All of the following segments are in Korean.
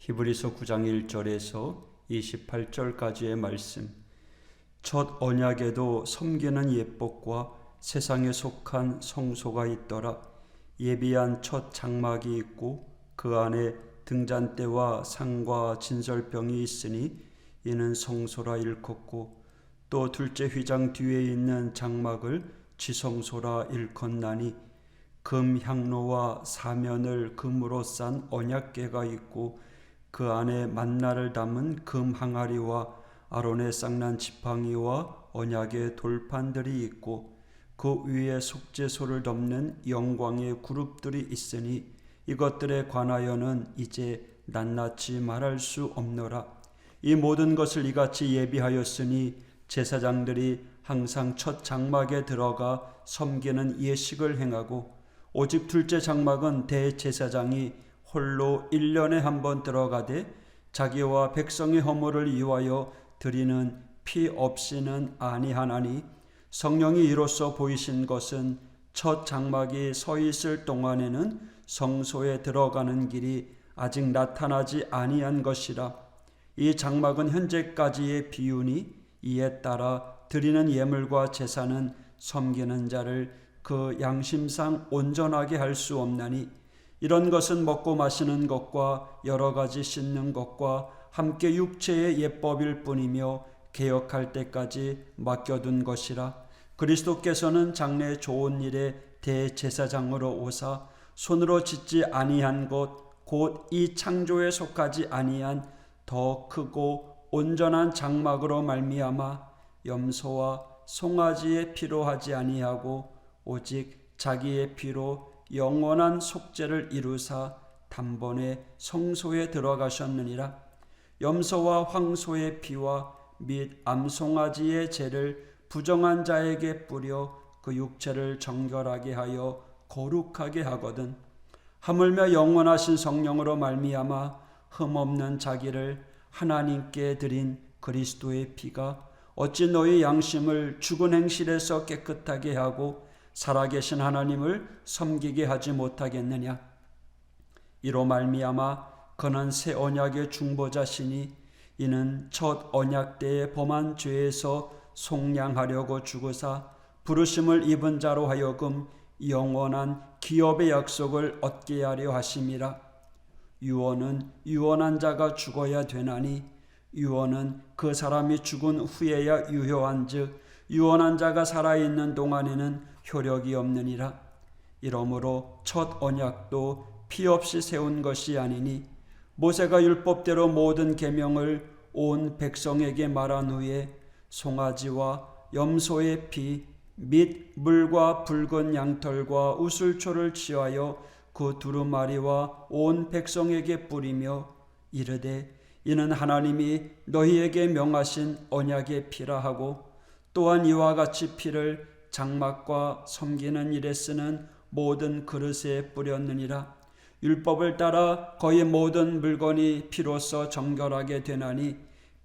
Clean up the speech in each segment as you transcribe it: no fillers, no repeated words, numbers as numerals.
히브리서 9장 1절에서 28절까지의 말씀. 첫 언약에도 섬기는 예법과 세상에 속한 성소가 있더라. 예비한 첫 장막이 있고 그 안에 등잔대와 상과 진설병이 있으니 이는 성소라 일컫고, 또 둘째 휘장 뒤에 있는 장막을 지성소라 일컫나니, 금 향로와 사면을 금으로 싼 언약궤가 있고 그 안에 만나를 담은 금 항아리와 아론의 쌍난 지팡이와 언약의 돌판들이 있고, 그 위에 속죄소를 덮는 영광의 그룹들이 있으니 이것들에 관하여는 이제 낱낱이 말할 수 없노라. 이 모든 것을 이같이 예비하였으니 제사장들이 항상 첫 장막에 들어가 섬기는 예식을 행하고, 오직 둘째 장막은 대제사장이 홀로 1년에 한 번 들어가되 자기와 백성의 허물을 위하여 드리는 피 없이는 아니하나니, 성령이 이로써 보이신 것은 첫 장막이 서 있을 동안에는 성소에 들어가는 길이 아직 나타나지 아니한 것이라. 이 장막은 현재까지의 비유니 이에 따라 드리는 예물과 제사는 섬기는 자를 그 양심상 온전하게 할 수 없나니, 이런 것은 먹고 마시는 것과 여러 가지 씻는 것과 함께 육체의 예법일 뿐이며 개혁할 때까지 맡겨둔 것이라. 그리스도께서는 장래 좋은 일에 대제사장으로 오사 손으로 짓지 아니한 것 곧 이 창조에 속하지 아니한 더 크고 온전한 장막으로 말미암아 염소와 송아지의 피로 하지 아니하고 오직 자기의 피로 영원한 속죄를 이루사 단번에 성소에 들어가셨느니라. 염소와 황소의 피와 및 암송아지의 죄를 부정한 자에게 뿌려 그 육체를 정결하게 하여 거룩하게 하거든, 하물며 영원하신 성령으로 말미암아 흠없는 자기를 하나님께 드린 그리스도의 피가 어찌 너희 양심을 죽은 행실에서 깨끗하게 하고 살아계신 하나님을 섬기게 하지 못하겠느냐. 이로 말미암아 그는 새 언약의 중보자시니, 이는 첫 언약 때에 범한 죄에서 속량하려고 죽으사 부르심을 입은 자로 하여금 영원한 기업의 약속을 얻게 하려 하심이라. 유언은 유언한 자가 죽어야 되나니, 유언은 그 사람이 죽은 후에야 유효한즉 유언한 자가 살아있는 동안에는 효력이 없느니라. 이러므로 첫 언약도 피 없이 세운 것이 아니니, 모세가 율법대로 모든 계명을 온 백성에게 말한 후에 송아지와 염소의 피 및 물과 붉은 양털과 우슬초를 취하여 그 두루마리와 온 백성에게 뿌리며 이르되, 이는 하나님이 너희에게 명하신 언약의 피라 하고, 또한 이와 같이 피를 장막과 섬기는 일에 쓰는 모든 그릇에 뿌렸느니라. 율법을 따라 거의 모든 물건이 피로써 정결하게 되나니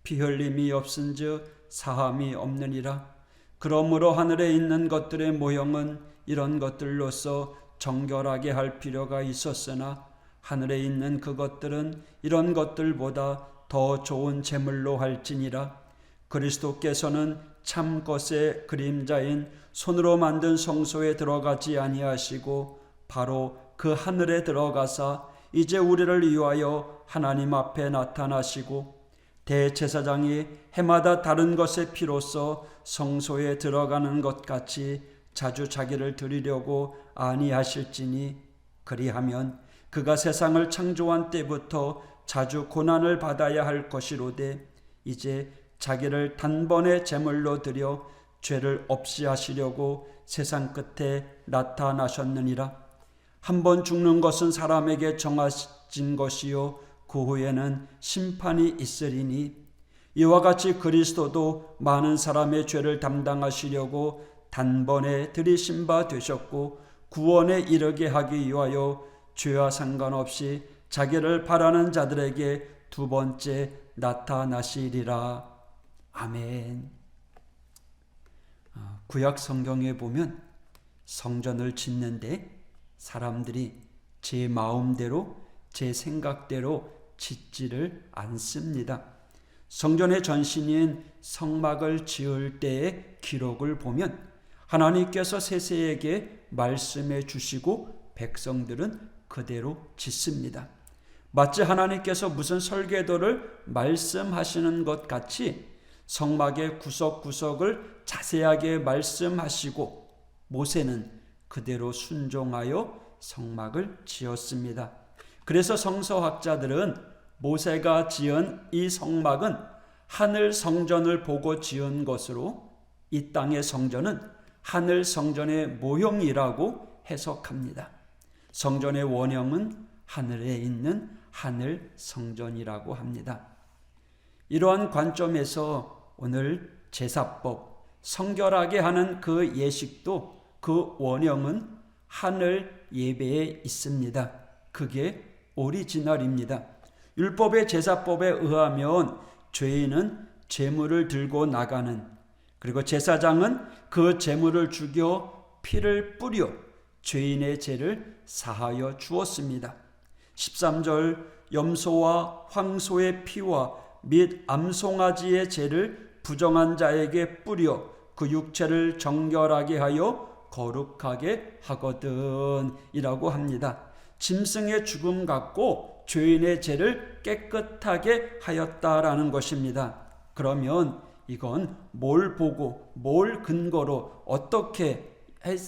피 흘림이 없은즉 사함이 없느니라. 그러므로 하늘에 있는 것들의 모형은 이런 것들로서 정결하게 할 필요가 있었으나, 하늘에 있는 그것들은 이런 것들보다 더 좋은 제물로 할지니라. 그리스도께서는 참 것의 그림자인 손으로 만든 성소에 들어가지 아니하시고 바로 그 하늘에 들어가사 이제 우리를 위하여 하나님 앞에 나타나시고, 대제사장이 해마다 다른 것의 피로써 성소에 들어가는 것 같이 자주 자기를 드리려고 아니하실지니, 그리하면 그가 세상을 창조한 때부터 자주 고난을 받아야 할 것이로되 이제 자기를 단번에 제물로 드려 죄를 없이 하시려고 세상 끝에 나타나셨느니라. 한 번 죽는 것은 사람에게 정하신 것이요 그 후에는 심판이 있으리니, 이와 같이 그리스도도 많은 사람의 죄를 담당하시려고 단번에 들이신 바 되셨고, 구원에 이르게 하기 위하여 죄와 상관없이 자기를 바라는 자들에게 두 번째 나타나시리라. 아멘. 구약 성경에 보면 성전을 짓는데 사람들이 제 마음대로 제 생각대로 짓지를 않습니다. 성전의 전신인 성막을 지을 때의 기록을 보면 하나님께서 세세에게 말씀해 주시고 백성들은 그대로 짓습니다. 마치 하나님께서 무슨 설계도를 말씀하시는 것 같이 성막의 구석구석을 자세하게 말씀하시고 모세는 그대로 순종하여 성막을 지었습니다. 그래서 성서학자들은 모세가 지은 이 성막은 하늘 성전을 보고 지은 것으로 이 땅의 성전은 하늘 성전의 모형이라고 해석합니다. 성전의 원형은 하늘에 있는 하늘 성전이라고 합니다. 이러한 관점에서 오늘 제사법, 성결하게 하는 그 예식도 그 원형은 하늘 예배에 있습니다. 그게 오리지널입니다. 율법의 제사법에 의하면 죄인은 제물을 들고 나가는, 그리고 제사장은 그 제물을 죽여 피를 뿌려 죄인의 죄를 사하여 주었습니다. 13절 염소와 황소의 피와 및 암송아지의 죄를 부정한 자에게 뿌려 그 육체를 정결하게 하여 거룩하게 하거든 이라고 합니다. 짐승의 죽음 같고 죄인의 죄를 깨끗하게 하였다라는 것입니다. 그러면 이건 뭘 보고 뭘 근거로 어떻게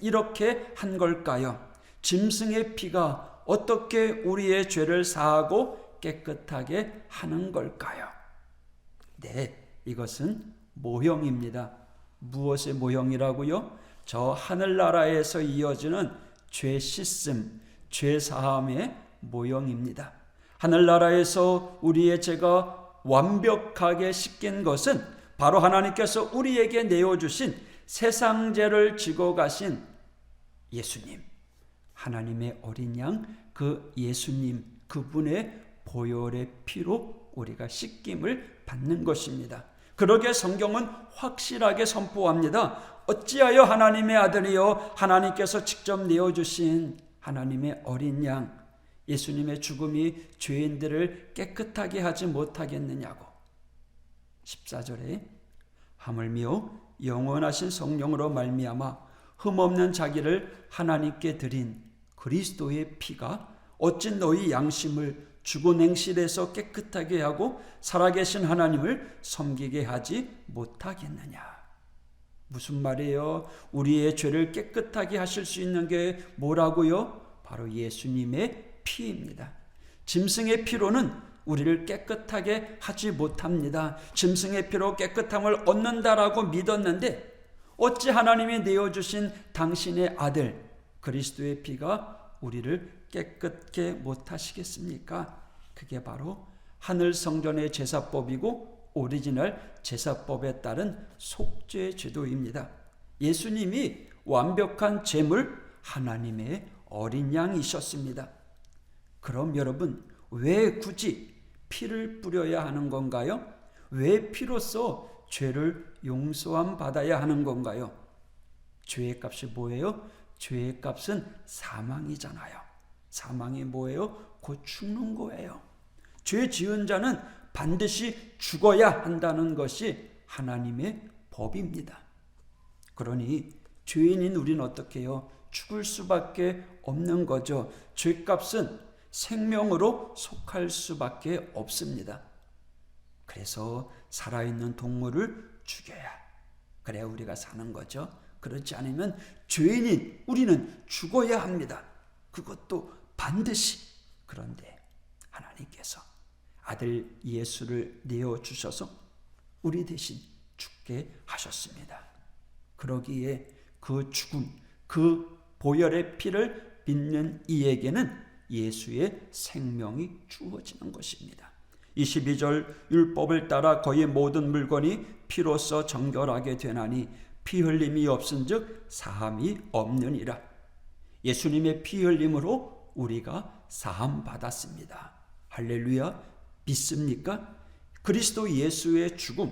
이렇게 한 걸까요? 짐승의 피가 어떻게 우리의 죄를 사하고 깨끗하게 하는 걸까요? 네, 이것은 모형입니다. 무엇의 모형이라고요? 저 하늘나라에서 이어지는 죄 씻음, 죄 사함의 모형입니다. 하늘나라에서 우리의 죄가 완벽하게 씻긴 것은 바로 하나님께서 우리에게 내어주신 세상 죄를 지고 가신 예수님, 하나님의 어린 양, 그 예수님, 그분의 보혈의 피로 우리가 씻김을 받는 것입니다. 그러게 성경은 확실하게 선포합니다. 어찌하여 하나님의 아들이요 하나님께서 직접 내어주신 하나님의 어린 양 예수님의 죽음이 죄인들을 깨끗하게 하지 못하겠느냐고. 14절에 하물며 영원하신 성령으로 말미암아 흠없는 자기를 하나님께 드린 그리스도의 피가 어찌 너희 양심을 죽은 행실에서 깨끗하게 하고 살아계신 하나님을 섬기게 하지 못하겠느냐. 무슨 말이에요? 우리의 죄를 깨끗하게 하실 수 있는 게 뭐라고요? 바로 예수님의 피입니다. 짐승의 피로는 우리를 깨끗하게 하지 못합니다. 짐승의 피로 깨끗함을 얻는다라고 믿었는데 어찌 하나님이 내어주신 당신의 아들 그리스도의 피가 우리를 깨끗게 못하시겠습니까? 그게 바로 하늘 성전의 제사법이고 오리지널 제사법에 따른 속죄 제도입니다. 예수님이 완벽한 제물 하나님의 어린 양이셨습니다. 그럼 여러분 왜 굳이 피를 뿌려야 하는 건가요? 왜 피로써 죄를 용서함 받아야 하는 건가요? 죄의 값이 뭐예요? 죄의 값은 사망이잖아요. 사망이 뭐예요? 곧 죽는 거예요. 죄 지은 자는 반드시 죽어야 한다는 것이 하나님의 법입니다. 그러니 죄인인 우리는 어떻게 해요? 죽을 수밖에 없는 거죠. 죄값은 생명으로 속할 수밖에 없습니다. 그래서 살아있는 동물을 죽여야 그래야 우리가 사는 거죠. 그렇지 않으면 죄인인 우리는 죽어야 합니다. 그것도 반드시. 그런데 하나님께서 아들 예수를 내어주셔서 우리 대신 죽게 하셨습니다. 그러기에 그 죽음, 그 보혈의 피를 믿는 이에게는 예수의 생명이 주어지는 것입니다. 22절 율법을 따라 거의 모든 물건이 피로써 정결하게 되나니 피 흘림이 없은즉 사함이 없느니라. 예수님의 피 흘림으로 우리가 사함 받았습니다. 할렐루야. 믿습니까? 그리스도 예수의 죽음,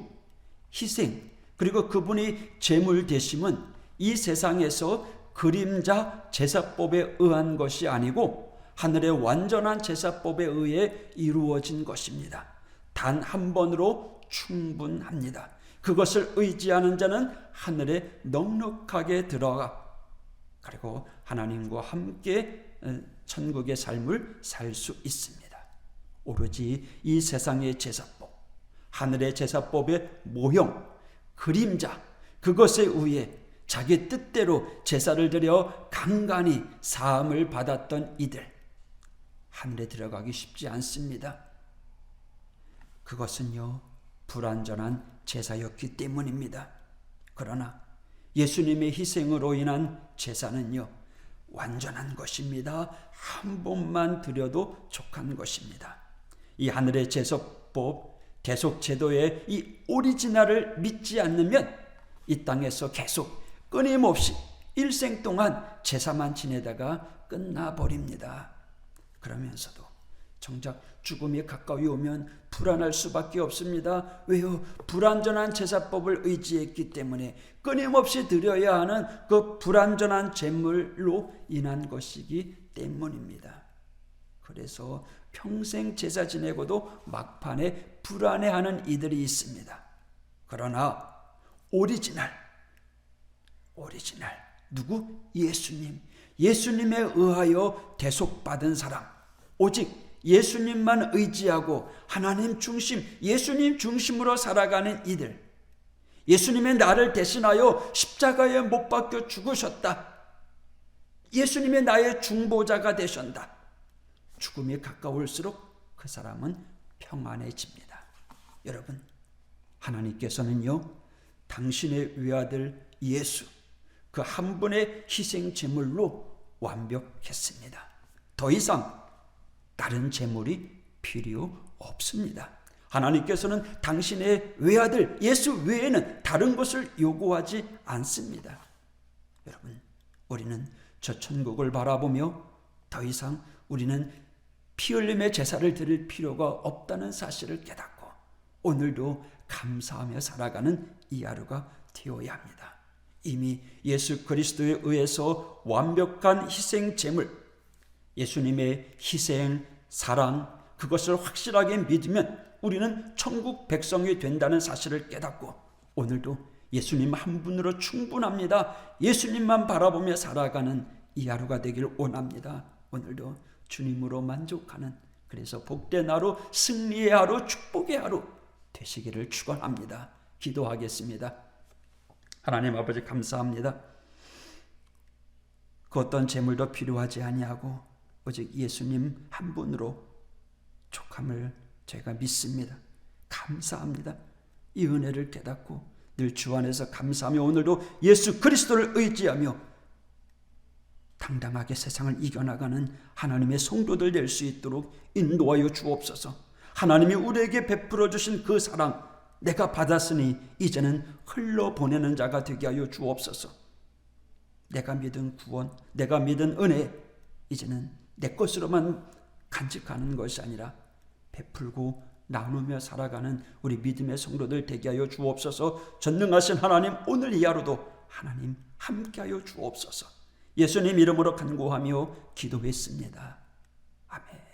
희생, 그리고 그분이 제물 되심은 이 세상에서 그림자 제사법에 의한 것이 아니고 하늘의 완전한 제사법에 의해 이루어진 것입니다. 단 한 번으로 충분합니다. 그것을 의지하는 자는 하늘에 넉넉하게 들어가 그리고 하나님과 함께 천국의 삶을 살 수 있습니다. 오로지 이 세상의 제사법, 하늘의 제사법의 모형, 그림자, 그것에 의해 자기 뜻대로 제사를 드려 간간히 사함을 받았던 이들, 하늘에 들어가기 쉽지 않습니다. 그것은요, 불완전한 제사였기 때문입니다. 그러나 예수님의 희생으로 인한 제사는요, 완전한 것입니다. 한 번만 드려도 족한 것입니다. 이 하늘의 제사법, 대속제도의 이 오리지널을 믿지 않으면 이 땅에서 계속 끊임없이 일생 동안 제사만 지내다가 끝나버립니다. 그러면서도 정작 죽음이 가까이 오면 불안할 수밖에 없습니다. 왜요? 불완전한 제사법을 의지했기 때문에 끊임없이 드려야 하는 그 불완전한 제물로 인한 것이기 때문입니다. 그래서 평생 제사 지내고도 막판에 불안해하는 이들이 있습니다. 그러나 오리지널 누구? 예수님에 의하여 대속받은 사람, 오직 예수님만 의지하고 하나님 중심, 예수님 중심으로 살아가는 이들, 예수님의 나를 대신하여 십자가에 못 박혀 죽으셨다, 예수님의 나의 중보자가 되셨다, 죽음이 가까울수록 그 사람은 평안해집니다. 여러분, 하나님께서는요, 당신의 외아들 예수, 그 한 분의 희생 제물로 완벽했습니다. 더 이상 다른 제물이 필요 없습니다. 하나님께서는 당신의 외아들 예수 외에는 다른 것을 요구하지 않습니다. 여러분, 우리는 저 천국을 바라보며 더 이상 우리는 피 흘림의 제사를 드릴 필요가 없다는 사실을 깨닫고 오늘도 감사하며 살아가는 이 하루가 되어야 합니다. 이미 예수 그리스도에 의해서 완벽한 희생 제물, 예수님의 희생, 사랑, 그것을 확실하게 믿으면 우리는 천국 백성이 된다는 사실을 깨닫고 오늘도 예수님 한 분으로 충분합니다. 예수님만 바라보며 살아가는 이 하루가 되길 원합니다. 오늘도 주님으로 만족하는, 그래서 복된 하루, 승리의 하루, 축복의 하루 되시기를 축원합니다. 기도하겠습니다. 하나님 아버지, 감사합니다. 그 어떤 제물도 필요하지 아니하고 오직 예수님 한 분으로 족함을 저희가 믿습니다. 감사합니다. 이 은혜를 깨닫고 늘 주 안에서 감사하며 오늘도 예수 그리스도를 의지하며 당당하게 세상을 이겨나가는 하나님의 성도들 될 수 있도록 인도하여 주옵소서. 하나님이 우리에게 베풀어 주신 그 사랑 내가 받았으니 이제는 흘러보내는 자가 되게 하여 주옵소서. 내가 믿은 구원, 내가 믿은 은혜, 이제는 내 것으로만 간직하는 것이 아니라 베풀고 나누며 살아가는 우리 믿음의 성도들 되게 하여 주옵소서. 전능하신 하나님, 오늘 이 하루도 하나님 함께하여 주옵소서. 예수님 이름으로 간구하며 기도했습니다. 아멘.